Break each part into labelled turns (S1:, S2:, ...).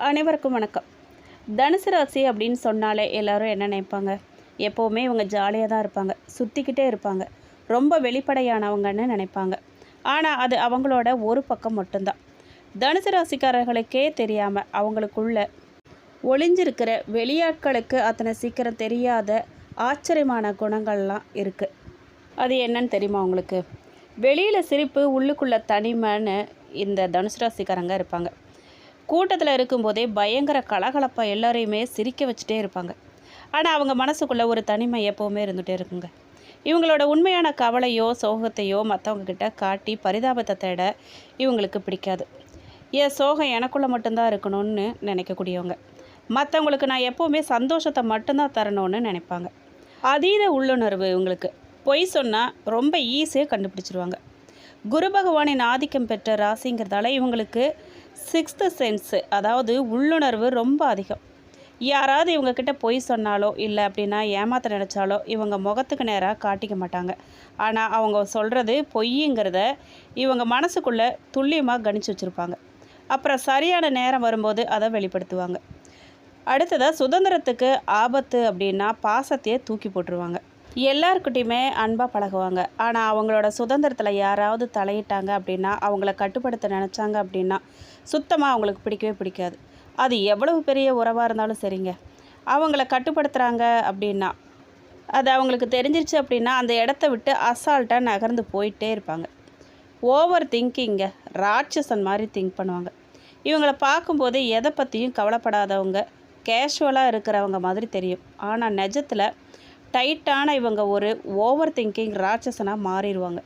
S1: அனைவருக்கும் வணக்கம். தனுசு ராசி அப்படின்னு சொன்னாலே எல்லாரும் என்ன நினைப்பாங்க? எப்போவுமே இவங்க ஜாலியாக தான் இருப்பாங்க, சுற்றிக்கிட்டே இருப்பாங்க, ரொம்ப வெளிப்படையானவங்கன்னு நினைப்பாங்க. ஆனால் அது அவங்களோட ஒரு பக்கம் மட்டும்தான். தனுசு ராசிக்காரர்களுக்கே தெரியாமல் அவங்களுக்குள்ள ஒளிஞ்சிருக்கிற வெளியாட்களுக்கு அத்தனை சீக்கிரம் தெரியாத ஆச்சரியமான குணங்கள்லாம் இருக்குது. அது என்னன்னு தெரியுமா உங்களுக்கு? வெளியில் சிரிப்பு, உள்ளுக்குள்ள தனிமைன்னு இந்த தனுசு ராசிக்காரங்க இருப்பாங்க. கூட்டத்தில் இருக்கும்போதே பயங்கர கலகலப்பாக எல்லாரையுமே சிரிக்க வச்சுட்டே இருப்பாங்க. ஆனால் அவங்க மனசுக்குள்ளே ஒரு தனிமை எப்போவுமே இருந்துகிட்டே இருக்குங்க. இவங்களோட உண்மையான கவலையோ சோகத்தையோ மற்றவங்கக்கிட்ட காட்டி பரிதாபத்தை தேட இவங்களுக்கு பிடிக்காது. என் சோகம் எனக்குள்ளே மட்டும்தான் இருக்கணும்னு நினைக்கக்கூடியவங்க. மற்றவங்களுக்கு நான் எப்போவுமே சந்தோஷத்தை மட்டும்தான் தரணும்னு நினைப்பாங்க. அதீத உள்ளுணர்வு இவங்களுக்கு. பொய் சொன்னால் ரொம்ப ஈஸியாக கண்டுபிடிச்சிருவாங்க. குரு பகவானின் ஆதிக்கம் பெற்ற ராசிங்கிறதால இவங்களுக்கு சிக்ஸ்த்து சென்ஸு, அதாவது உள்ளுணர்வு ரொம்ப அதிகம். யாராவது இவங்கக்கிட்ட பொய் சொன்னாலோ இல்லை அப்படின்னா ஏமாற்ற நினச்சாலோ இவங்க முகத்துக்கு நேராக காட்டிக்க மாட்டாங்க. ஆனால் அவங்க சொல்கிறது பொய்ங்கிறத இவங்க மனசுக்குள்ளே துல்லியமாக கணிச்சு வச்சுருப்பாங்க. அப்புறம் சரியான நேரம் வரும்போது அதை வெளிப்படுத்துவாங்க. அடுத்ததாக சுதந்திரத்துக்கு ஆபத்து அப்படின்னா பாசத்தையே தூக்கி போட்டுருவாங்க. எல்லாருக்கிட்டையுமே அன்பாக பழகுவாங்க. ஆனால் அவங்களோட சுதந்திரத்தில் யாராவது தலையிட்டாங்க அப்படின்னா, அவங்கள கட்டுப்படுத்த நினச்சாங்க அப்படின்னா சுத்தமாக அவங்களுக்கு பிடிக்கவே பிடிக்காது. அது எவ்வளவு பெரிய உறவாக இருந்தாலும் சரிங்க. அவங்கள கட்டுப்படுத்துகிறாங்க அப்படின்னா, அது அவங்களுக்கு தெரிஞ்சிருச்சு அப்படின்னா அந்த இடத்த விட்டு அசால்ட்டாக நகர்ந்து போயிட்டே இருப்பாங்க. ஓவர் திங்கிங்க, ராட்சசன் மாதிரி திங்க் பண்ணுவாங்க. இவங்களை பார்க்கும்போது எதை பற்றியும் கவலைப்படாதவங்க, கேஷுவலாக இருக்கிறவங்க மாதிரி தெரியும். ஆனால் நிஜத்தில் டைட்டான இவங்க ஒரு ஓவர் திங்கிங் ராட்சசனாக மாறிடுவாங்க.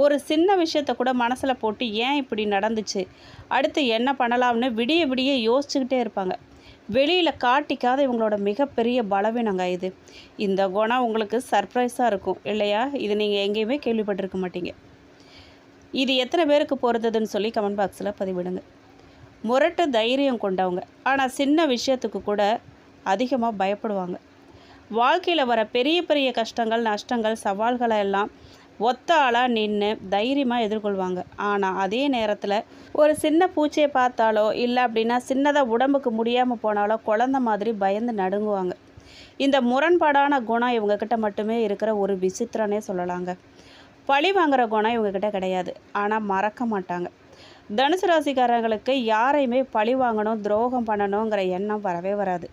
S1: ஒரு சின்ன விஷயத்த கூட மனசில் போட்டு ஏன் இப்படி நடந்துச்சு, அடுத்து என்ன பண்ணலாம்னு விடிய விடிய யோசிச்சுக்கிட்டே இருப்பாங்க. வெளியில் காட்டிக்காத இவங்களோட மிகப்பெரிய பலவீனங்க இது. இந்த குணம் உங்களுக்கு சர்ப்ரைஸாக இருக்கும் இல்லையா? இது நீங்கள் எங்கேயுமே கேள்விப்பட்டிருக்க மாட்டீங்க. இது எத்தனை பேருக்கு பொறுத்ததுன்னு சொல்லி கமெண்ட் பாக்ஸில் பதிவிடுங்க. முரட்டு தைரியம் கொண்டவங்க, ஆனால் சின்ன விஷயத்துக்கு கூட அதிகமாக பயப்படுவாங்க. வாழ்க்கையில் வர பெரிய பெரிய கஷ்டங்கள், நஷ்டங்கள், சவால்களை எல்லாம் ஒத்த ஆளாக நின்று தைரியமாக எதிர்கொள்வாங்க. ஆனால் அதே நேரத்தில் ஒரு சின்ன பூச்சியை பார்த்தாலோ இல்லை அப்படின்னா சின்னதாக உடம்புக்கு முடியாமல் போனாலோ குழந்த மாதிரி பயந்து நடுங்குவாங்க. இந்த முரண்பாடான குணம் இவங்கக்கிட்ட மட்டுமே இருக்கிற ஒரு விசித்திரனே சொல்லலாங்க. பழி வாங்குகிற குணம் இவங்கக்கிட்ட கிடையாது, ஆனால் மறக்க மாட்டாங்க. தனுசு ராசிக்காரங்களுக்கு யாரையுமே பழி வாங்கணும், துரோகம் பண்ணணுங்கிற எண்ணம் வரவே வராது.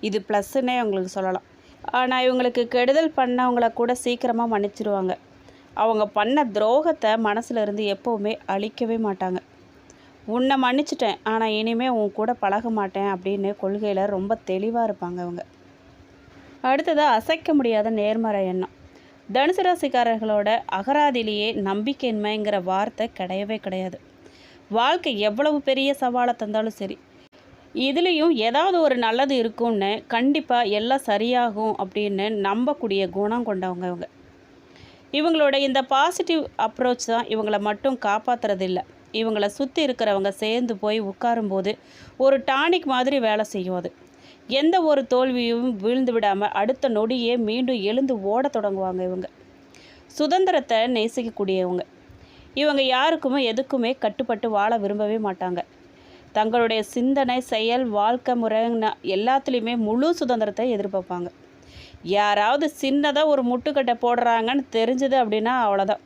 S1: இது ப்ளஸ்ன்னே உங்களுக்கு சொல்லலாம். ஆனால் இவங்களுக்கு கெடுதல் பண்ணவங்கள கூட சீக்கிரமாக மன்னிச்சிடுவாங்க. அவங்க பண்ண துரோகத்தை மனசில் இருந்து எப்போவுமே அழிக்கவே மாட்டாங்க. உன்னை மன்னிச்சிட்டேன், ஆனால் இனிமேல் உன் கூட பழக மாட்டேன் அப்படின்னு கொள்கையில் ரொம்ப தெளிவாக இருப்பாங்க அவங்க. அடுத்ததாக அசைக்க முடியாத நேர்மறை எண்ணம். தனுசு ராசிக்காரர்களோட அகராதிலேயே நம்பிக்கையின்மைங்கிற வார்த்தை கிடையவே கிடையாது. வாழ்க்கை எவ்வளவு பெரிய சவாலை தந்தாலும் சரி, இதுலேயும் ஏதாவது ஒரு நல்லது இருக்கும்னு, கண்டிப்பாக எல்லாம் சரியாகும் அப்படின்னு நம்பக்கூடிய குணம் கொண்டவங்க இவங்க. இவங்களோட இந்த பாசிட்டிவ் அப்ரோச் தான் இவங்களை மட்டும் காப்பாற்றுறதில்லை, இவங்களை சுற்றி இருக்கிறவங்க சேர்ந்து போய் உட்காரும்போது ஒரு டானிக் மாதிரி வேலை செய்யும். அது எந்த ஒரு தோல்வியும் வீழ்ந்து விடாமல் அடுத்த நொடியே மீண்டும் எழுந்து ஓட தொடங்குவாங்க. இவங்க சுதந்திரத்தை நேசிக்கக்கூடியவங்க. இவங்க யாருக்குமே எதுக்குமே கட்டுப்பட்டு வாழ விரும்பவே மாட்டாங்க. தங்களுடைய சிந்தனை, செயல், வாழ்க்கை முறை எல்லாத்துலேயுமே முழு சுதந்திரத்தை எதிர்பார்ப்பாங்க. யாராவது சின்னதாக ஒரு முட்டுக்கட்டை போடுறாங்கன்னு தெரிஞ்சுது அப்படின்னா அவ்வளோதான்,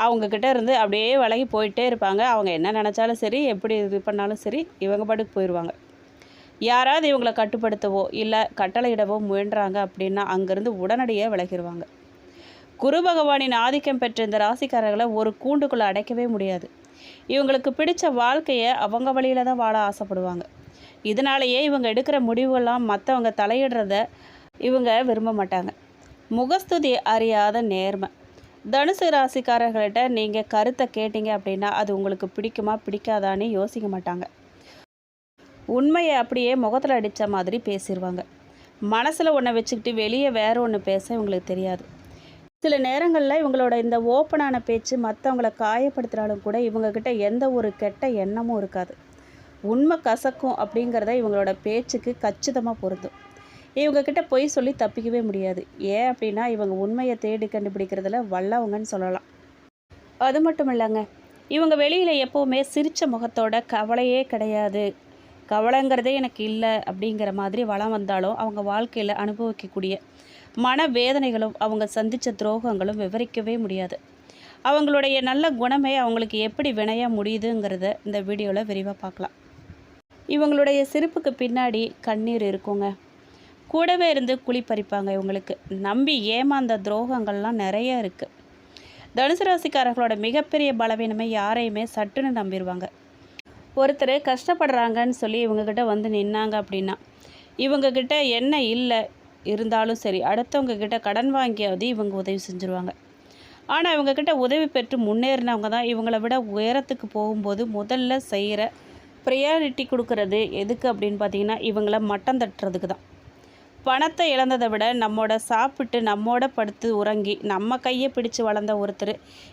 S1: அவங்கக்கிட்ட இருந்து அப்படியே விலகி போயிட்டே இருப்பாங்க. அவங்க என்ன நினச்சாலும் சரி, எப்படி இது பண்ணாலும் சரி, இவங்க பாட்டுக்கு போயிடுவாங்க. யாராவது இவங்களை கட்டுப்படுத்தவோ இல்லை கட்டளையிடவோ முயன்றாங்க அப்படின்னா அங்கேருந்து உடனடியாக விலகிடுவாங்க. குரு பகவானின் ஆதிக்கம் பெற்ற இந்த ராசிக்காரர்களை ஒரு கூண்டுக்குள்ளே அடைக்கவே முடியாது. இவங்களுக்கு பிடித்த வாழ்க்கையை அவங்க வழியில் தான் வாழ ஆசைப்படுவாங்க. இதனாலேயே இவங்க எடுக்கிற முடிவுகள்லாம் மற்றவங்க தலையிடுறத இவங்க விரும்ப மாட்டாங்க. முகஸ்துதி அறியாத நேர்மை. தனுசு ராசிக்காரர்கள்ட்ட நீங்கள் கருத்தை கேட்டீங்க அப்படின்னா அது உங்களுக்கு பிடிக்குமா பிடிக்காதான்னு யோசிக்க மாட்டாங்க. உண்மையை அப்படியே முகத்தில் அடித்த மாதிரி பேசிடுவாங்க. மனசில் ஒன்றை வச்சுக்கிட்டு வெளியே வேறு ஒன்று பேச இவங்களுக்கு தெரியாது. சில நேரங்களில் இவங்களோட இந்த ஓப்பனான பேச்சு மற்றவங்களை காயப்படுத்துகிறாலும் கூட இவங்கக்கிட்ட எந்த ஒரு கெட்ட எண்ணமும் இருக்காது. உண்மை கசக்கும் அப்படிங்கிறத இவங்களோட பேச்சுக்கு கச்சிதமாக பொருந்தும். இவங்கக்கிட்ட பொய் சொல்லி தப்பிக்கவே முடியாது. ஏன் அப்படின்னா இவங்க உண்மையை தேடி கண்டுபிடிக்கிறதுல வல்லவங்கன்னு சொல்லலாம். அது மட்டும் இல்லைங்க, இவங்க வெளியில் எப்போவுமே சிரித்த முகத்தோட கவலையே கிடையாது, கவலைங்கிறதே எனக்கு இல்லை அப்படிங்கிற மாதிரி வளம் வந்தாலும் அவங்க வாழ்க்கையில் அனுபவிக்கக்கூடிய மனவேதனைகளும் அவங்க சந்தித்த துரோகங்களும் விவரிக்கவே முடியாது. அவங்களுடைய நல்ல குணமே அவங்களுக்கு எப்படி வினைய முடியுதுங்கிறத இந்த வீடியோவில் விரிவாக பார்க்கலாம். இவங்களுடைய சிரிப்புக்கு பின்னாடி கண்ணீர் இருக்குங்க. கூடவே இருந்து குழி பறிப்பாங்க. இவங்களுக்கு நம்பி ஏமாந்த துரோகங்கள்லாம் நிறைய இருக்குது. தனுசு ராசிக்காரர்களோட மிகப்பெரிய பலவீனமே யாரையுமே சட்டுன்னு நம்பிடுவாங்க. ஒருத்தர் கஷ்டப்படுறாங்கன்னு சொல்லி இவங்கக்கிட்ட வந்து நின்னாங்க அப்படின்னா இவங்கக்கிட்ட என்ன இல்லை இருந்தாலும் சரி அடுத்தவங்க கிட்ட கடன் வாங்கியாவது இவங்க உதவி செஞ்சுருவாங்க. ஆனால் இவங்கக்கிட்ட உதவி பெற்று முன்னேறினவங்க தான் இவங்கள விட உயரத்துக்கு போகும்போது முதல்ல செய்கிற ப்ரியாரிட்டி கொடுக்கறது எதுக்கு அப்படின்னு பார்த்தீங்கன்னா இவங்கள மட்டம் தட்டுறதுக்கு தான். பணத்தை இழந்ததை விட நம்மோட சாப்பிட்டு நம்மோட படுத்து உறங்கி நம்ம கையை பிடிச்சு வளர்ந்த ஒருத்தர்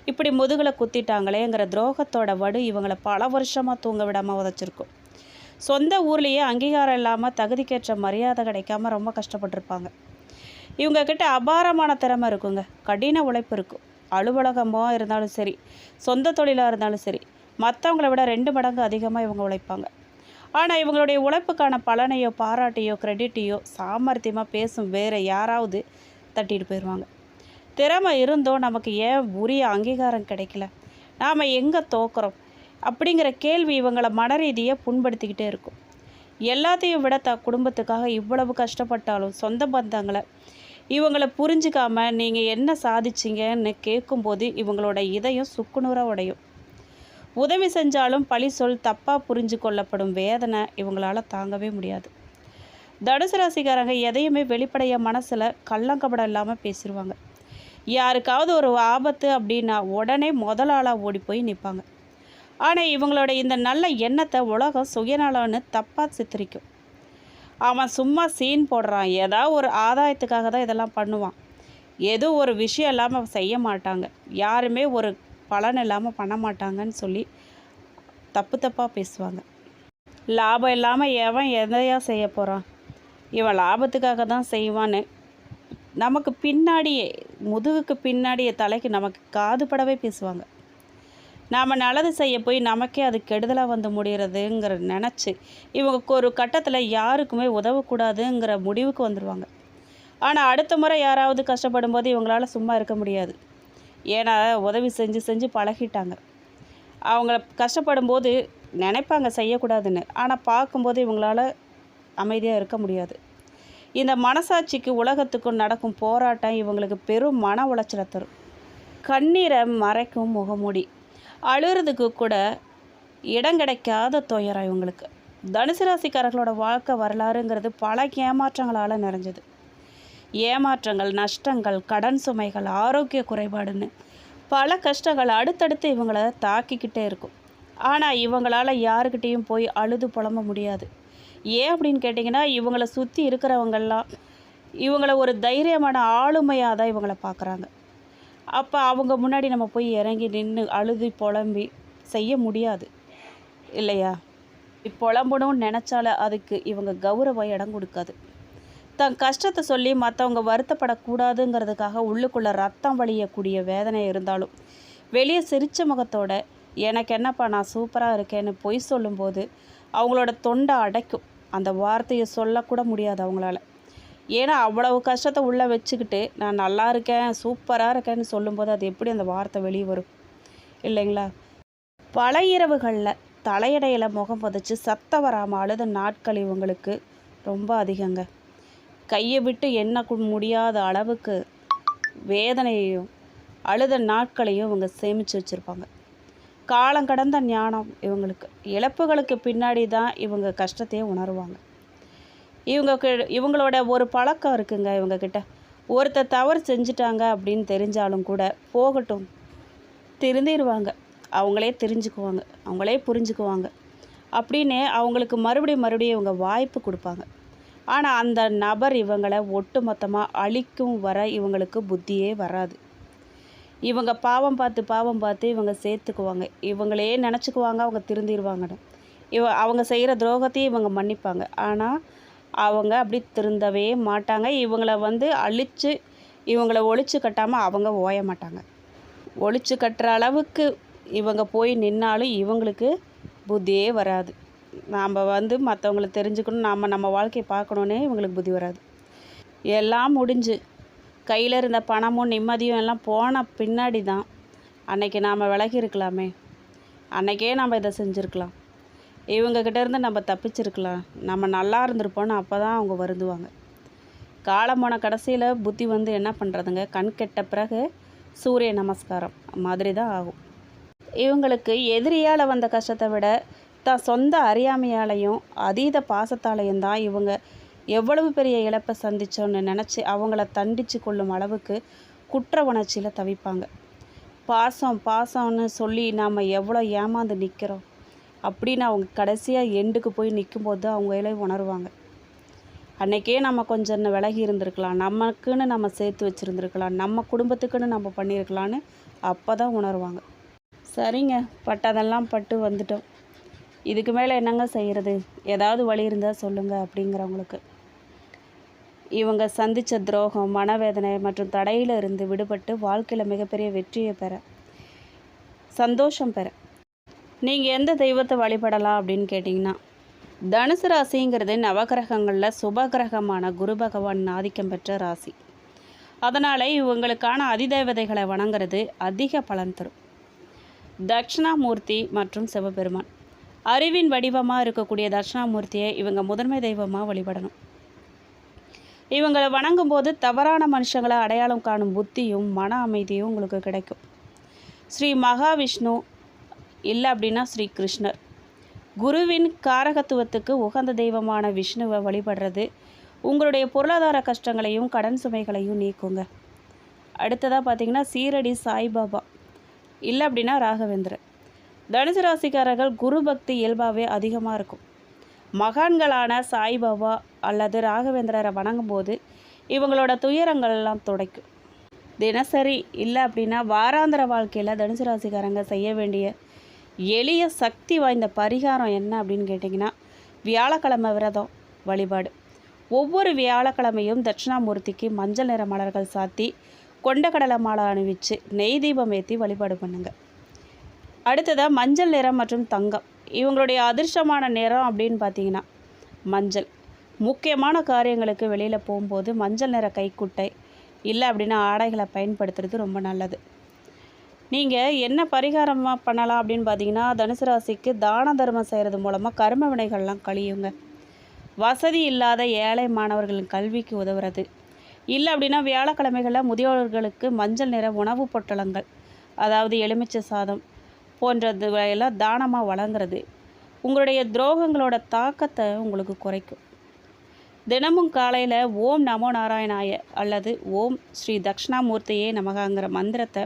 S1: இப்படி முதுகில் குத்திட்டாங்களேங்கிற துரோகத்தோட வடு இவங்களை பல வருஷமாக தூங்க விடாமல் உதச்சிருக்கும். சொந்த ஊர்லேயே அங்கீகாரம் இல்லாமல் தகுதிக்கேற்ற மரியாதை கிடைக்காம ரொம்ப கஷ்டப்பட்டுருப்பாங்க. இவங்கக்கிட்ட அபாரமான திறமை இருக்குங்க. கடின உழைப்பு இருக்கும். அலுவலகமாக இருந்தாலும் சரி சொந்த தொழிலாக இருந்தாலும் சரி மற்றவங்கள விட 2 மடங்கு அதிகமாக இவங்க உழைப்பாங்க. ஆனால் இவங்களுடைய உழைப்புக்கான பலனையோ பாராட்டையோ கிரெடிட்டையோ சாமர்த்தியமாக பேசும் வேறு யாராவது தட்டிட்டு போயிடுவாங்க. திறமை இருந்தோம் நமக்கு ஏன் உரிய அங்கீகாரம் கிடைக்கல, நாம் எங்கே தோக்குறோம் அப்படிங்கிற கேள்வி இவங்களை மனரீதியாக புண்படுத்திக்கிட்டே இருக்கும். எல்லாத்தையும் விட குடும்பத்துக்காக இவ்வளவு கஷ்டப்பட்டாலும் சொந்த பந்தங்களை இவங்களை புரிஞ்சிக்காமல் நீங்கள் என்ன சாதிச்சிங்கன்னு கேட்கும்போது இவங்களோட இதயம் சுக்குநூறாக உடையும். உதவி செஞ்சாலும் பழி சொல் தப்பாக புரிஞ்சு கொள்ளப்படும் வேதனை இவங்களால் தாங்கவே முடியாது. தனுசு ராசிக்காரங்க எதையுமே வெளிப்படையாக மனசில் கள்ளங்கபடம் இல்லாமல் பேசிடுவாங்க. யாருக்காவது ஒரு ஆபத்து அப்படின்னா உடனே முதல் ஆளாக ஓடி போய் நிற்பாங்க. ஆனால் இவங்களோட இந்த நல்ல எண்ணத்தை உலகம் சுயநலன்னு தப்பாக சித்தரிக்கும். அவன் சும்மா சீன் போடுறான், ஏதாவது ஒரு ஆதாயத்துக்காக தான் இதெல்லாம் பண்ணுவான், எதுவும் ஒரு விஷயம் இல்லாமல் செய்ய மாட்டாங்க, யாருமே ஒரு பலன் இல்லாமல் பண்ண மாட்டாங்கன்னு சொல்லி தப்பாக பேசுவாங்க. லாபம் இல்லாமல் எவன் எதையா செய்ய போகிறான், இவன் லாபத்துக்காக தான் செய்வான்னு நமக்கு பின்னாடியே முதுகுக்கு பின்னாடியே தலைக்கு நமக்கு காதுபடவே பேசுவாங்க. நாம் நல்லது செய்ய போய் நமக்கே அது கெடுதலாக வந்து முடிகிறதுங்கிற நினச்சி இவங்க ஒரு கட்டத்தில் யாருக்குமே உதவக்கூடாதுங்கிற முடிவுக்கு வந்துடுவாங்க. ஆனால் அடுத்த முறை யாராவது கஷ்டப்படும் போது இவங்களால சும்மா இருக்க முடியாது. ஏன்னா உதவி செஞ்சு செஞ்சு பழகிட்டாங்க. அவங்கள கஷ்டப்படும் போது நினைப்பாங்க செய்யக்கூடாதுன்னு, ஆனால் பார்க்கும்போது இவங்களால அமைதியாக இருக்க முடியாது. இந்த மனசாட்சிக்கு உலகத்துக்கும் நடக்கும் போராட்டம் இவங்களுக்கு பெரும் மன உளைச்சலை தரும். கண்ணீரை மறைக்கும் முகமூடி, அழுகிறதுக்கு கூட இடம் கிடைக்காத துயரம் இவங்களுக்கு. தனுசு ராசிக்காரர்களோட வாழ்க்கை வரலாறுங்கிறது பல ஏமாற்றங்களால் நிறைஞ்சது. ஏமாற்றங்கள், நஷ்டங்கள், கடன் சுமைகள், ஆரோக்கிய குறைபாடுன்னு பல கஷ்டங்கள் அடுத்தடுத்து இவங்களை தாக்கிக்கிட்டே இருக்கும். ஆனால் இவங்களால் யாருக்கிட்டேயும் போய் அழுது புலம்ப முடியாது. ஏன் அப்படின்னு கேட்டிங்கன்னா இவங்களை சுற்றி இருக்கிறவங்கெல்லாம் இவங்களை ஒரு தைரியமான ஆளுமையாக தான் இவங்களை பார்க்குறாங்க. அப்போ அவங்க முன்னாடி நம்ம போய் இறங்கி நின்று அழுது புலம்பி செய்ய முடியாது இல்லையா? புலம்பணும்னு நினச்சால அதுக்கு இவங்க கௌரவம் இடம் கொடுக்காது. தன் கஷ்டத்தை சொல்லி மற்றவங்க வருத்தப்படக்கூடாதுங்கிறதுக்காக உள்ளுக்குள்ளே ரத்தம் வலியக்கூடிய வேதனை இருந்தாலும் வெளியே சிரித்த முகத்தோட எனக்கு என்னப்பா நான் சூப்பராக இருக்கேன்னு பொய் சொல்லும்போது அவங்களோட தொண்டை அடைக்கும். அந்த வார்த்தையை சொல்லக்கூட முடியாது அவங்களால. ஏன்னா அவ்வளவு கஷ்டத்தை உள்ளே வச்சுக்கிட்டு நான் நல்லா இருக்கேன் சூப்பராக இருக்கேன்னு சொல்லும்போது அது எப்படி அந்த வார்த்தை வெளியே வரும் இல்லைங்களா? பல இரவுகளில் தலையடையில் முகம் புதைச்சி சத்தம் வராமல் அழுத நாட்கள் இவங்களுக்கு ரொம்ப அதிகங்க. கையை விட்டு எண்ண முடியாத அளவுக்கு வேதனையையும் அழுத நாட்களையும் இவங்க சேமித்து வச்சுருப்பாங்க. காலம் கடந்த ஞானம் இவங்களுக்கு. இழப்புகளுக்கு பின்னாடி தான் இவங்க கஷ்டத்தையே உணருவாங்க. இவங்களோட ஒரு பழக்கம் இருக்குங்க இவங்கக்கிட்ட. ஒருத்தர் தவறு செஞ்சிட்டாங்க அப்படின்னு தெரிஞ்சாலும் கூட போகட்டும் திருந்திடுவாங்க, அவங்களே தெரிஞ்சுக்குவாங்க, அவங்களே புரிஞ்சுக்குவாங்க அப்படின்னு அவங்களுக்கு மறுபடியும் இவங்க வாய்ப்பு கொடுப்பாங்க. ஆனால் அந்த நபர் இவங்களை ஒட்டு மொத்தமாக அழிக்கும் வர இவங்களுக்கு புத்தியே வராது. இவங்க பாவம் பார்த்து இவங்க சேர்த்துக்குவாங்க, இவங்களே நினச்சிக்குவாங்க அவங்க திருந்திடுவாங்கன்னு. அவங்க செய்கிற துரோகத்தையும் இவங்க மன்னிப்பாங்க. ஆனால் அவங்க அப்படி திருந்தவே மாட்டாங்க. இவங்கள அழித்து இவங்கள ஒழிச்சு கட்டாமல் அவங்க ஓய மாட்டாங்க. ஒழிச்சு கட்டுற அளவுக்கு இவங்க போய் நின்னாலும் இவங்களுக்கு புத்தியே வராது. நாம் மற்றவங்கள தெரிஞ்சுக்கணும், நம்ம வாழ்க்கையை பார்க்கணுன்னே இவங்களுக்கு புத்தி வராது. எல்லாம் முடிஞ்சு கையில் இருந்த பணமும் நிம்மதியும் எல்லாம் போன பின்னாடி தான் அன்னைக்கு நாம் விலகி இருக்கலாமே, அன்னைக்கே நம்ம இதை செஞ்சுருக்கலாம், இவங்கக்கிட்ட இருந்து நம்ம தப்பிச்சிருக்கலாம், நம்ம நல்லா இருந்திருப்போன்னு அப்போ தான் அவங்க வருந்துவாங்க. காலம் போன கடைசியில் புத்தி என்ன பண்ணுறதுங்க, கண் கெட்ட பிறகு சூரிய நமஸ்காரம் மாதிரி தான் ஆகும். இவங்களுக்கு எதிரியால் வந்த கஷ்டத்தை விட தான் சொந்த அறியாமையாலையும் அதீத பாசத்தாலையும் தான் இவங்க எவ்வளவு பெரிய இழப்பை சந்திச்சோன்னு நினச்சி அவங்கள தண்டித்து கொள்ளும் அளவுக்கு குற்ற உணர்ச்சியில் தவிப்பாங்க. பாசம் பாசம்னு சொல்லி நாம் எவ்வளோ ஏமாந்து நிற்கிறோம் அப்படின்னு அவங்க கடைசியாக எண்டுக்கு போய் நிற்கும்போது தான் அவங்களே உணருவாங்க. அன்றைக்கே நம்ம கொஞ்சம் விலகி இருந்திருக்கலாம், நமக்குன்னு நம்ம சேர்த்து வச்சுருந்துருக்கலாம், நம்ம குடும்பத்துக்குன்னு நம்ம பண்ணியிருக்கலான்னு அப்போ தான் உணருவாங்க. சரிங்க, பட்டதெல்லாம் பட்டு வந்துட்டோம், இதுக்கு மேலே என்னங்க செய்கிறது, ஏதாவது வழி இருந்தால் சொல்லுங்கள் அப்படிங்கிறவங்களுக்கு இவங்க சந்தித்த துரோகம், மனவேதனை மற்றும் தடையில் இருந்து விடுபட்டு வாழ்க்கையில் மிகப்பெரிய வெற்றியை பெற, சந்தோஷம் பெற நீங்கள் எந்த தெய்வத்தை வழிபடலாம் அப்படின்னு கேட்டிங்கன்னா, தனுசு ராசிங்கிறது நவகிரகங்களில் சுபகிரகமான குரு பகவான் ஆதிக்கம் பெற்ற ராசி. அதனால் இவங்களுக்கான அதிதேவதைகளை வணங்குறது அதிக பலன் தரும். தட்சிணாமூர்த்தி மற்றும் சிவபெருமான் அறிவின் வடிவமாக இருக்கக்கூடிய தட்சிணாமூர்த்தியை இவங்க முதன்மை தெய்வமாக வழிபடணும். இவங்களை வணங்கும் போது தவறான மனுஷங்களை அடையாளம் காணும் புத்தியும் மன அமைதியும் உங்களுக்கு கிடைக்கும். ஸ்ரீ மகாவிஷ்ணு இல்லை அப்படின்னா ஸ்ரீ கிருஷ்ணர், குருவின் காரகத்துவத்துக்கு உகந்த தெய்வமான விஷ்ணுவை வழிபடுறது உங்களுடைய பொருளாதார கஷ்டங்களையும் கடன் சுமைகளையும் நீக்குங்க. அடுத்ததாக பார்த்திங்கன்னா சீரடி சாய்பாபா இல்லை அப்படின்னா ராகவேந்திரர். தனுசு ராசிக்காரர்கள் குரு பக்தி இயல்பாகவே அதிகமாக இருக்கும். மகான்களான சாய்பாபா அல்லது ராகவேந்திரரை வணங்கும் போது இவங்களோட துயரங்கள்லாம் துடைக்கும். தினசரி இல்லை அப்படின்னா வாராந்திர வாழ்க்கையில் தனுசு ராசிக்காரங்க செய்ய வேண்டிய எளிய சக்தி வாய்ந்த பரிகாரம் என்ன அப்படின்னு கேட்டிங்கன்னா, வியாழக்கிழமை விரதம் வழிபாடு. ஒவ்வொரு வியாழக்கிழமையும் தட்சிணாமூர்த்திக்கு மஞ்சள் நிற மலர்கள் சாத்தி கொண்டக்கடலை மாலை அணிவிச்சு நெய் தீபம் ஏற்றி வழிபாடு பண்ணுங்க. அடுத்ததாக மஞ்சள் நிறம் மற்றும் தங்கம், இவங்களுடைய அதிர்ஷ்டமான நிறம் அப்படின்னு பார்த்தீங்கன்னா மஞ்சள். முக்கியமான காரியங்களுக்கு வெளியில் போகும்போது மஞ்சள் நிற கைக்குட்டை இல்லை அப்படின்னா ஆடைகளை பயன்படுத்துறது ரொம்ப நல்லது. நீங்கள் என்ன பரிகாரமாக பண்ணலாம் அப்படின்னு பார்த்தீங்கன்னா, தனுசு ராசிக்கு தான தர்மம் செய்கிறது மூலமாக கர்ம வினைகள்லாம் கழியுங்க. வசதி இல்லாத ஏழை மாணவர்களின் கல்விக்கு உதவுறது இல்லை அப்படின்னா வியாழக்கிழமைகளில் முதியோர்களுக்கு மஞ்சள் நிற உணவு பொட்டலங்கள், அதாவது எலுமிச்சை சாதம் போன்றது எல்லாம் தானமாக வழங்குறது உங்களுடைய துரோகங்களோட தாக்கத்தை உங்களுக்கு குறைக்கும். தினமும் காலையில் ஓம் நமோ நாராயணாய அல்லது ஓம் ஸ்ரீ தட்சிணாமூர்த்தியே நமகாங்கிற மந்திரத்தை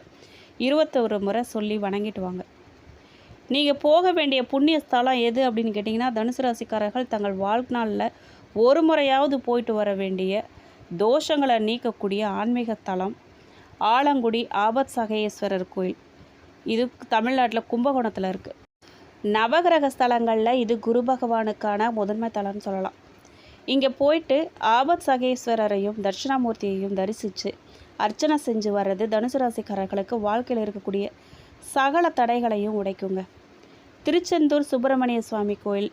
S1: 21 முறை சொல்லி வணங்கிட்டு வாங்க. நீங்கள் போக வேண்டிய புண்ணிய ஸ்தலம் எது அப்படின்னு கேட்டிங்கன்னா, தனுசு ராசிக்காரர்கள் தங்கள் வாழ்நாளில் ஒரு முறையாவது போயிட்டு வர வேண்டிய தோஷங்களை நீக்கக்கூடிய ஆன்மீக தலம் ஆலங்குடி ஆபத் சகேஸ்வரர் கோயில். இது தமிழ்நாட்டில் கும்பகோணத்தில் இருக்குது. நவகிரக ஸ்தலங்களில் இது குரு பகவானுக்கான முதன்மை தலம்னு சொல்லலாம். இங்கே போயிட்டு ஆபத் சகேஸ்வரரையும் தட்சிணாமூர்த்தியையும் தரிசித்து அர்ச்சனை செஞ்சு வர்றது தனுசு ராசிக்காரர்களுக்கு வாழ்க்கையில் இருக்கக்கூடிய சகல தடைகளையும் உடைக்குங்க. திருச்செந்தூர் சுப்பிரமணிய சுவாமி கோயில்,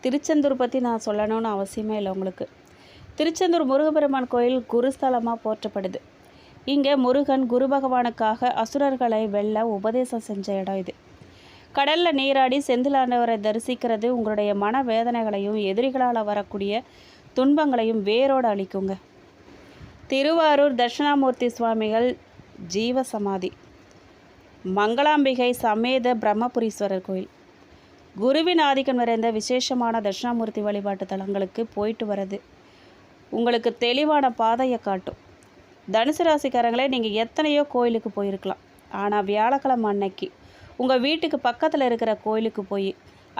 S1: திருச்செந்தூர் பற்றி நான் சொல்லணும்னு அவசியமே இல்லை உங்களுக்கு. திருச்செந்தூர் முருகப்பெருமான் கோயில் குருஸ்தலமாக போற்றப்படுது. இங்கே முருகன் குரு பகவானுக்காக அசுரர்களை வெல்ல உபதேசம் செஞ்ச இடம் இது. கடலில் நீராடி செந்திலாண்டவரை தரிசிக்கிறது உங்களுடைய மன வேதனைகளையும் எதிரிகளால் வரக்கூடிய துன்பங்களையும் வேரோடு அளிக்குங்க. திருவாரூர் தட்சிணாமூர்த்தி சுவாமிகள் ஜீவ சமாதி, மங்களாம்பிகை சமேத பிரம்மபுரீஸ்வரர் கோயில். குருவின் ஆதிக்கம் நிறைந்த விசேஷமான தட்சிணாமூர்த்தி வழிபாட்டு தலங்களுக்கு போயிட்டு வர்றது உங்களுக்கு தெளிவான பாதையை காட்டும். தனுசு ராசிக்காரங்களே, நீங்கள் எத்தனையோ கோயிலுக்கு போயிருக்கலாம், ஆனால் வியாழக்கிழமை அன்னைக்கு உங்கள் வீட்டுக்கு பக்கத்தில் இருக்கிற கோயிலுக்கு போய்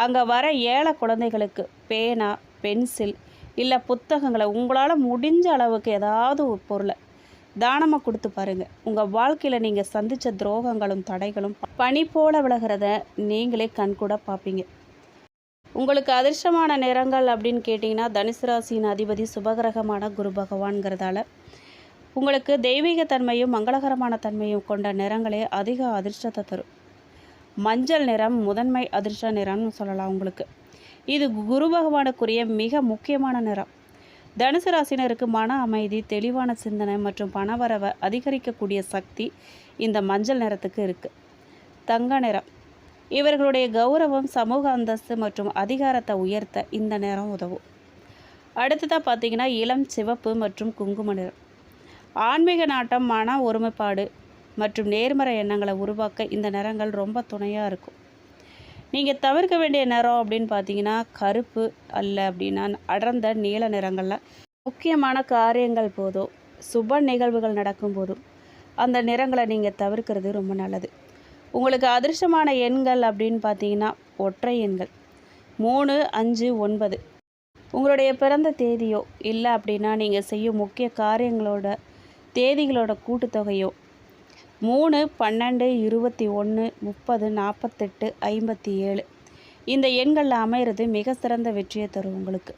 S1: அங்கே வர ஏழை குழந்தைகளுக்கு பேனா, பென்சில் இல்லை புத்தகங்களை உங்களால் முடிஞ்ச அளவுக்கு ஏதாவது ஒரு பொருளை தானமாக கொடுத்து பாருங்கள். உங்கள் வாழ்க்கையில் நீங்கள் சந்தித்த துரோகங்களும் தடைகளும் பனி போல விலகிறத நீங்களே கண்கூட பார்ப்பீங்க. உங்களுக்கு அதிர்ஷ்டமான நிறங்கள் அப்படின்னு கேட்டிங்கன்னா, தனுசு ராசியின் அதிபதி சுபகிரகமான குரு பகவான்கிறதால உங்களுக்கு தெய்வீக தன்மையும் மங்களகரமான தன்மையும் கொண்ட நிறங்களே அதிக அதிர்ஷ்டத்தை தரும். மஞ்சள் நிறம் முதன்மை அதிர்ஷ்ட நிறம்னு சொல்லலாம் உங்களுக்கு. இது குரு பகவானுக்குரிய மிக முக்கியமான நிறம். தனுசு ராசினருக்கு மன அமைதி, தெளிவான சிந்தனை மற்றும் பணவரவை அதிகரிக்கக்கூடிய சக்தி இந்த மஞ்சள் நிறத்துக்கு இருக்குது. தங்க நிறம். இவர்களுடைய கௌரவம், சமூக அந்தஸ்து மற்றும் அதிகாரத்தை உயர்த்த இந்த நிறம் உதவும். அடுத்ததாக பார்த்தீங்கன்னா இளம் சிவப்பு மற்றும் குங்கும நிறம். ஆன்மீக நாட்டம், மன ஒருமைப்பாடு மற்றும் நேர்மறை எண்ணங்களை உருவாக்க இந்த நிறங்கள் ரொம்ப துணையாக இருக்கும். நீங்கள் தவிர்க்க வேண்டிய நிறம் அப்படின்னு பார்த்தீங்கன்னா கருப்பு அல்ல அப்படின்னா அடர்ந்த நீல நிறங்களில் முக்கியமான காரியங்கள் போதும், சுப நிகழ்வுகள் நடக்கும் போதும் அந்த நிறங்களை நீங்கள் தவிர்க்கிறது ரொம்ப நல்லது. உங்களுக்கு அதிர்ஷ்டமான எண்கள் அப்படின்னு பார்த்தீங்கன்னா ஒற்றை எண்கள் 3, 5, 9. உங்களுடைய பிறந்த தேதியோ இல்லை அப்படின்னா நீங்கள் செய்யும் முக்கிய காரியங்களோட தேதிகளோட கூட்டுத்தொகையோ 3, 12, 21, 30, 48, 57 இந்த எண்களில் அமைகிறது மிக சிறந்த வெற்றியை தரும் உங்களுக்கு.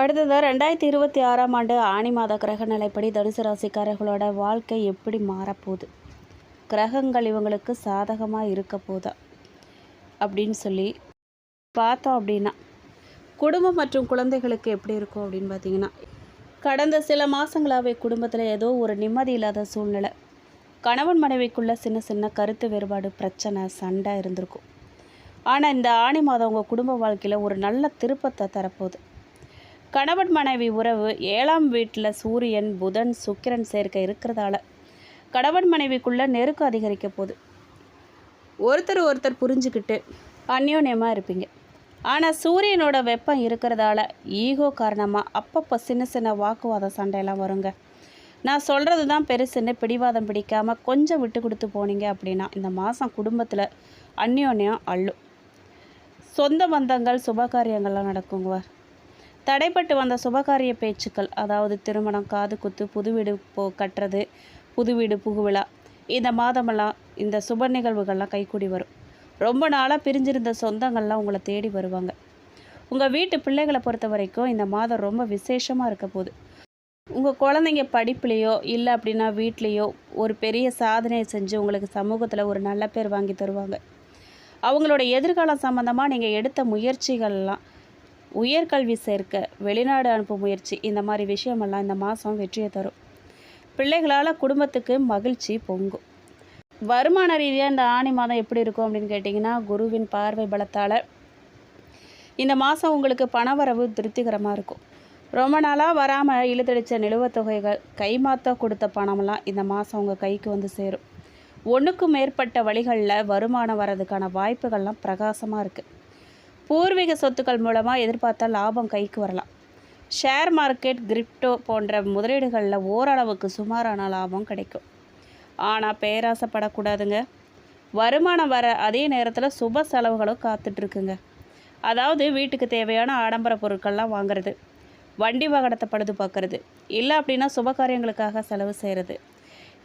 S1: அடுத்ததாக 2026ஆம் ஆண்டு ஆனி மாத கிரக நிலைப்படி தனுசு ராசிக்காரர்களோட வாழ்க்கை எப்படி மாறப்போகுது, கிரகங்கள் இவங்களுக்கு சாதகமாக இருக்க போதா அப்படின்னு சொல்லி பார்த்தோம் அப்படின்னா குடும்பம் மற்றும் குழந்தைகளுக்கு எப்படி இருக்கும் அப்படின்னு பார்த்தீங்கன்னா, கடந்த சில மாதங்களாகவே குடும்பத்தில் ஏதோ ஒரு நிம்மதி இல்லாத சூழ்நிலை, கணவன் மனைவிக்குள்ள சின்ன சின்ன கருத்து வேறுபாடு, பிரச்சனை, சண்டை இருந்திருக்கும். ஆனால் இந்த ஆனி மாதம் உங்கள் குடும்ப வாழ்க்கையில் ஒரு நல்ல திருப்பத்தை தரப்போகுது. கணவன் மனைவி உறவு 7ஆம் வீட்டில் சூரியன், புதன், சுக்கிரன் சேர்க்கை இருக்கிறதால கணவன் மனைவிக்குள்ளே நெருக்கம் அதிகரிக்க போகுது. ஒருத்தர் புரிஞ்சுக்கிட்டு அந்யோன்யமாக இருப்பீங்க. ஆனால் சூரியனோட வெப்பம் இருக்கிறதால ஈகோ காரணமாக அப்பப்போ சின்ன சின்ன வாக்குவாத சண்டையெல்லாம் வருங்க. நான் சொல்கிறது தான் பெருசுன்னு பிடிவாதம் பிடிக்காமல் கொஞ்சம் விட்டு கொடுத்து போனீங்க அப்படின்னா இந்த மாதம் குடும்பத்தில் அந்யோன்யம் அள்ளும். சொந்த பந்தங்கள், சுபகாரியங்கள்லாம் நடக்குங்க. தடைப்பட்டு வந்த சுபகாரிய பேச்சுக்கள், அதாவது திருமணம், காது குத்து, புது வீடு கட்டுறது, புது வீடு புகுவிழா, இந்த மாதமெல்லாம் இந்த சுப நிகழ்வுகள்லாம் கைக்கூடி வரும். ரொம்ப நாளாக பிரிஞ்சிருந்த சொந்தங்கள்லாம் உங்களை தேடி வருவாங்க. உங்கள் வீட்டு பிள்ளைகளை பொறுத்த வரைக்கும் இந்த மாதம் ரொம்ப விசேஷமாக இருக்க போகுது. உங்கள் குழந்தைங்க படிப்புலேயோ இல்லை அப்படின்னா வீட்லேயோ ஒரு பெரிய சாதனையை செஞ்சு உங்களுக்கு சமூகத்தில் ஒரு நல்ல பேர் வாங்கி தருவாங்க. அவங்களோட எதிர்காலம் சம்மந்தமாக நீங்கள் எடுத்த முயற்சிகள்லாம், உயர்கல்வி சேர்க்க, வெளிநாடு அனுப்பும் முயற்சி, இந்த மாதிரி விஷயமெல்லாம் இந்த மாதம் வெற்றியை தரும். பிள்ளைகளால் குடும்பத்துக்கு மகிழ்ச்சி பொங்கும். வருமான ரீதியாக இந்த ஆனி மாதம் எப்படி இருக்கும் அப்படின்னு கேட்டிங்கன்னா, குருவின் பார்வை பலத்தால் இந்த மாதம் உங்களுக்கு பணவரவு திருப்திகரமாக இருக்கும். ரொம்ப நாளாக வராமல் இழுத்தடித்த நிலுவைத் தொகைகள், கைமாற்ற கொடுத்த பணமெல்லாம் இந்த மாதம் உங்கள் கைக்கு வந்து சேரும். ஒன்றுக்கும் மேற்பட்ட வழிகளில் வருமானம் வர்றதுக்கான வாய்ப்புகள்லாம் பிரகாசமாக இருக்குது. பூர்வீக சொத்துக்கள் மூலமாக எதிர்பார்த்த லாபம் கைக்கு வரலாம். ஷேர் மார்க்கெட், கிரிப்டோ போன்ற முதலீடுகளில் ஓரளவுக்கு சுமாரான லாபம் கிடைக்கும். ஆனால் பேராசைப்படக்கூடாதுங்க. வருமானம் வர அதே நேரத்தில் சுப செலவுகளும் காத்துட்ருக்குங்க. அதாவது வீட்டுக்கு தேவையான ஆடம்பர பொருட்கள்லாம் வாங்குறது, வண்டி வாகனத்தை பழுது பார்க்குறது, இல்லை அப்படின்னா சுபகாரியங்களுக்காக செலவு செய்கிறது,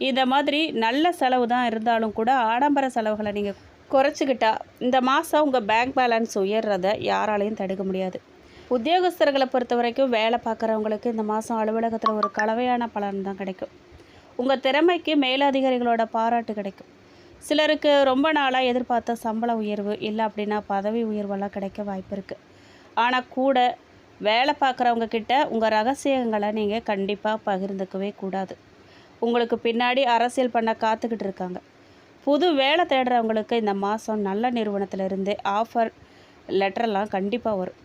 S1: இந்த மாதிரி நல்ல செலவு தான் இருந்தாலும் கூட ஆடம்பர செலவுகளை நீங்கள் குறைச்சிக்கிட்டா இந்த மாதம் உங்கள் பேங்க் பேலன்ஸ் உயர்றதை யாராலையும் தடுக்க முடியாது. உத்தியோகஸ்தர்களை பொறுத்த வரைக்கும் வேலை பார்க்குறவங்களுக்கு இந்த மாதம் அலுவலகத்தில் ஒரு கலவையான பலன் தான் கிடைக்கும். உங்கள் திறமைக்கு மேலதிகாரிகளோட பாராட்டு கிடைக்கும். சிலருக்கு ரொம்ப நாளாக எதிர்பார்த்த சம்பள உயர்வு இல்லை அப்படின்னா பதவி உயர்வெல்லாம் கிடைக்க வாய்ப்பு இருக்குது. ஆனால் கூட வேலை பார்க்குறவங்க கிட்ட உங்கள் ரகசியங்களை நீங்கள் கண்டிப்பாக பகிர்ந்துக்கவே கூடாது. உங்களுக்கு பின்னாடி அரசியல் பண்ண காத்துக்கிட்டு இருக்காங்க. புது வேலை தேடுறவங்களுக்கு இந்த மாதம் நல்ல நிறுவனத்திலிருந்து ஆஃபர் லெட்டரெல்லாம் கண்டிப்பாக வரும்.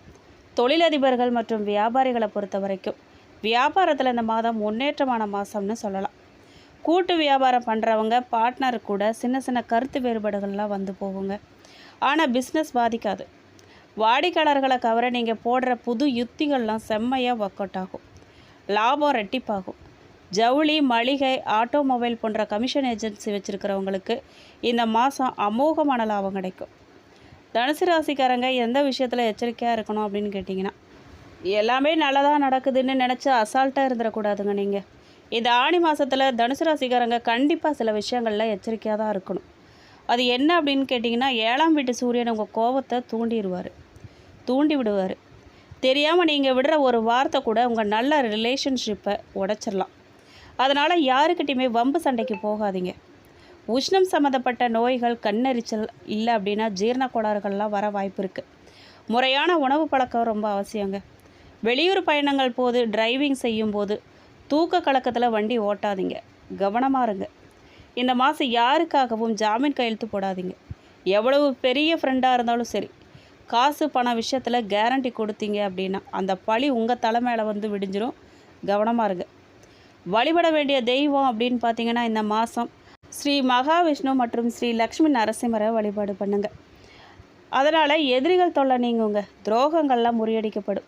S1: தொழிலதிபர்கள் மற்றும் வியாபாரிகளை பொறுத்த வரைக்கும் வியாபாரத்தில் இந்த மாதம் முன்னேற்றமான மாதம்னு சொல்லலாம். கூட்டு வியாபாரம் பண்ணுறவங்க பார்ட்னர் கூட சின்ன சின்ன கருத்து வேறுபாடுகள்லாம் வந்து போகுங்க. ஆனால் பிஸ்னஸ் பாதிக்காது. வாடிக்கையாளர்களை கவர நீங்கள் போடுற புது யுத்திகள்லாம் செம்மையாக ஒர்க் அவுட் ஆகும். லாபம் ரெட்டிப்பாகும். ஜவுளி, மளிகை, ஆட்டோமொபைல் போன்ற கமிஷன் ஏஜென்சி வச்சுருக்கிறவங்களுக்கு இந்த மாதம் அமோகமான லாபம் கிடைக்கும். தனுசு ராசிக்காரங்க எந்த விஷயத்தில் எச்சரிக்கையாக இருக்கணும் அப்படின்னு கேட்டிங்கன்னா, எல்லாமே நல்லதாக நடக்குதுன்னு நினச்சி அசால்ட்டாக இருந்துடக்கூடாதுங்க. நீங்கள் இந்த ஆனி மாதத்தில் தனுசு ராசிக்காரங்க கண்டிப்பாக சில விஷயங்களில் எச்சரிக்கையாக தான் இருக்கணும். அது என்ன அப்படின்னு கேட்டிங்கன்னா, 7ஆம் வீட்டு சூரியன் உங்கள் கோபத்தை தூண்டி விடுவார். தெரியாமல் நீங்கள் விடுற ஒரு வார்த்தை கூட உங்கள் நல்ல ரிலேஷன்ஷிப்பை உடைச்சிடலாம். அதனால் யாருக்கிட்டையுமே வம்பு சண்டைக்கு போகாதீங்க. உஷ்ணம் சம்மந்தப்பட்ட நோய்கள், கண்ணெரிச்சல் இல்லை அப்படின்னா ஜீரண கோளாறுகள்லாம் வர வாய்ப்பு இருக்குது. முறையான உணவு பழக்கம் ரொம்ப அவசியங்க. வெளியூர் பயணங்கள் போது, டிரைவிங் செய்யும்போது தூக்க கலக்கத்தில் வண்டி ஓட்டாதீங்க. கவனமாக இருங்க. இந்த மாதம் யாருக்காகவும் ஜாமீன் கையெழுத்து போடாதீங்க. எவ்வளவு பெரிய ஃப்ரெண்டாக இருந்தாலும் சரி, காசு பண விஷயத்தில் கேரண்டி கொடுத்தீங்க அப்படின்னா அந்த பழி உங்கள் தலை மேலே வந்து விடிஞ்சிரும். கவனமாக இருங்க. வழிபட வேண்டிய தெய்வம் அப்படின்னு பார்த்தீங்கன்னா, இந்த மாதம் ஸ்ரீ மகாவிஷ்ணு மற்றும் ஸ்ரீ லக்ஷ்மி நரசிம்மரை வழிபாடு பண்ணுங்கள். அதனால் எதிரிகள் தொல்லை நீங்குங்க. துரோகங்கள்லாம் முறியடிக்கப்படும்.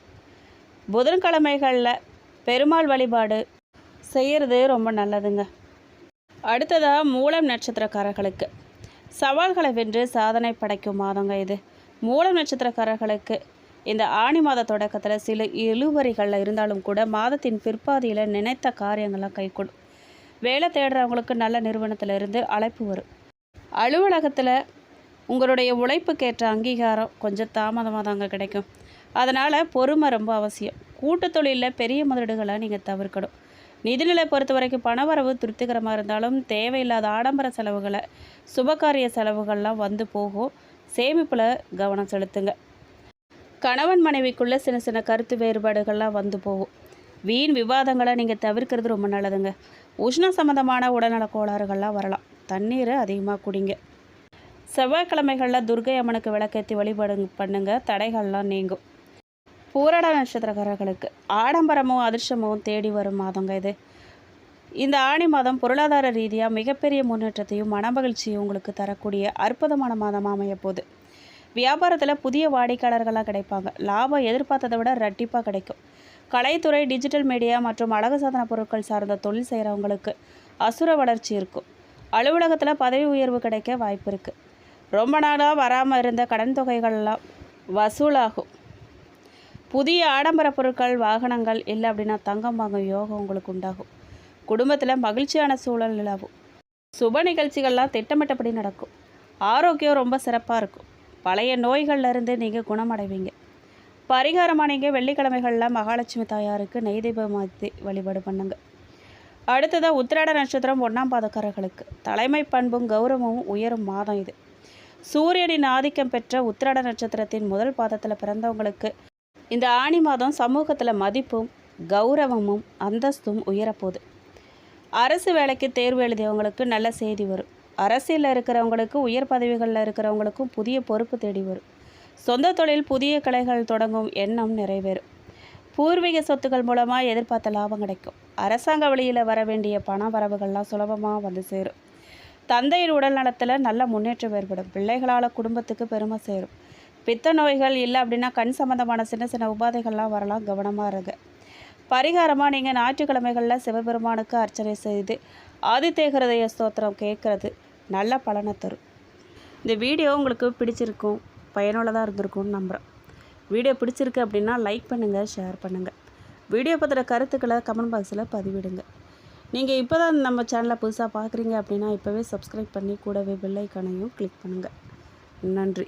S1: புதன்கிழமைகளில் பெருமாள் வழிபாடு செய்கிறது ரொம்ப நல்லதுங்க. அடுத்ததாக மூலம் நட்சத்திரக்காரர்களுக்கு சவால்களை வென்று சாதனை படைக்கும் மாதங்க இது. மூலம் நட்சத்திரக்காரர்களுக்கு இந்த ஆணி மாத தொடக்கத்தில் சில இழுவறிகளில் இருந்தாலும் கூட மாதத்தின் பிற்பாதியில் நினைத்த காரியங்கள்லாம் கைகூடும். வேலை தேடுறவங்களுக்கு நல்ல நிறுவனத்தில் இருந்து அழைப்பு வரும். அலுவலகத்தில் உங்களுடைய உழைப்புக்கேற்ற அங்கீகாரம் கொஞ்சம் தாமதமாக தாங்க கிடைக்கும். அதனால் பொறுமை ரொம்ப அவசியம். கூட்டு தொழிலில் பெரிய முதலீடுகளை நீங்கள் தவிர்க்கணும். நிதிநிலை பொறுத்த வரைக்கும் பணவரவு திருப்திகரமாக இருந்தாலும் தேவையில்லாத ஆடம்பர செலவுகளை, சுபகாரிய செலவுகள்லாம் வந்து போகும். சேமிப்பில் கவனம் செலுத்துங்க. கணவன் மனைவிக்குள்ளே சின்ன சின்ன கருத்து வேறுபாடுகள்லாம் வந்து போகும். வீண் விவாதங்களை நீங்கள் தவிர்க்கிறது ரொம்ப நல்லதுங்க. உஷ்ண சம்பந்தமான உடல்நல கோளாறுகள்லாம் வரலாம். தண்ணீரை அதிகமாக குடிங்க. செவ்வாய்க்கிழமைகளில் துர்க்கை அம்மனுக்கு விளக்கேற்றி வழிபாடு பண்ணுங்க. தடைகள்லாம் நீங்கும். பூராட நட்சத்திரக்காரர்களுக்கு ஆடம்பரமும் அதிர்ஷ்டமும் தேடி வரும் மாதங்க இது. இந்த ஆணி மாதம் பொருளாதார ரீதியாக மிகப்பெரிய முன்னேற்றத்தையும் மனமகிழ்ச்சியும் உங்களுக்கு தரக்கூடிய அற்புதமான மாதமாக அமையப்போகுது. வியாபாரத்தில் புதிய வாடிக்கையாளர்களாக கிடைப்பாங்க. லாபம் எதிர்பார்த்ததை விட ரெட்டிப்பாக கிடைக்கும். கலைத்துறை, டிஜிட்டல் மீடியா மற்றும் அழகு சாதன பொருட்கள் சார்ந்த தொழில் செய்கிறவங்களுக்கு அசுர வளர்ச்சி இருக்கும். அலுவலகத்தில் பதவி உயர்வு கிடைக்க வாய்ப்பு இருக்குது. ரொம்ப நாளாக வராமல் இருந்த கடன் தொகைகள்லாம் வசூலாகும். புதிய ஆடம்பர பொருட்கள், வாகனங்கள் இல்லை அப்படின்னா தங்கம் வாங்கும் யோகம் உங்களுக்கு உண்டாகும். குடும்பத்தில் மகிழ்ச்சியான சூழல் நிலவும். சுப நிகழ்ச்சிகள்லாம் திட்டமிட்டபடி நடக்கும். ஆரோக்கியம் ரொம்ப சிறப்பாக இருக்கும். பழைய நோய்கள்லேருந்து நீங்கள் குணமடைவீங்க. பரிகாரமாக நீங்கள் வெள்ளிக்கிழமைகளில் மகாலட்சுமி தாயாருக்கு நெய் தீபம் மாற்றி வழிபாடு பண்ணுங்க. அடுத்ததாக உத்திராட நட்சத்திரம் 1ஆம் பாதக்காரர்களுக்கு தலைமை பண்பும் கௌரவமும் உயரும் மாதம் இது. சூரியனின் ஆதிக்கம் பெற்ற உத்திராட நட்சத்திரத்தின் முதல் பாதத்தில் பிறந்தவங்களுக்கு இந்த ஆணி மாதம் சமூகத்தில் மதிப்பும் கௌரவமும் அந்தஸ்தும் உயரப்போகுது. அரசு வேலைக்கு தேர்வு எழுதியவங்களுக்கு நல்ல செய்தி வரும். அரசியலில் இருக்கிறவங்களுக்கு, உயர் பதவிகளில் இருக்கிறவங்களுக்கும் புதிய பொறுப்பு தேடி வரும். சொந்த தொழில், புதிய கலைகள் தொடங்கும் எண்ணம் நிறைவேறும். பூர்வீக சொத்துக்கள் மூலமாக எதிர்பார்த்த லாபம் கிடைக்கும். அரசாங்க வழியில் வர வேண்டிய பண வரவுகள்லாம் சுலபமாக வந்து சேரும். தந்தையின் உடல் நலத்தில் நல்ல முன்னேற்றம் ஏற்படும். பிள்ளைகளால் குடும்பத்துக்கு பெருமை சேரும். பித்த நோய்கள் இல்லை அப்படின்னா கண் சம்பந்தமான சின்ன சின்ன உபாதைகள்லாம் வரலாம். கவனமாக இருங்க. பரிகாரமாக நீங்கள் ஞாயிற்றுக்கிழமைகளில் சிவபெருமானுக்கு அர்ச்சனை செய்து ஆதித்ய ஹிருதய ஸ்தோத்திரம் கேட்குறது நல்ல பலனை தரும். இந்த வீடியோ உங்களுக்கு பிடிச்சிருக்கும், பயனுள்ளதாக இருந்திருக்கும்னு நம்புகிறேன். வீடியோ பிடிச்சிருக்கு அப்படின்னா லைக் பண்ணுங்கள், ஷேர் பண்ணுங்கள். வீடியோ பற்றின கருத்துக்களை கமெண்ட் பாக்ஸில் பதிவிடுங்க. நீங்கள் இப்போ தான் நம்ம சேனலை புதுசாக பார்க்குறீங்க அப்படின்னா இப்போவே சப்ஸ்கிரைப் பண்ணி கூடவே பெல் ஐக்கானையும் கிளிக் பண்ணுங்கள். நன்றி.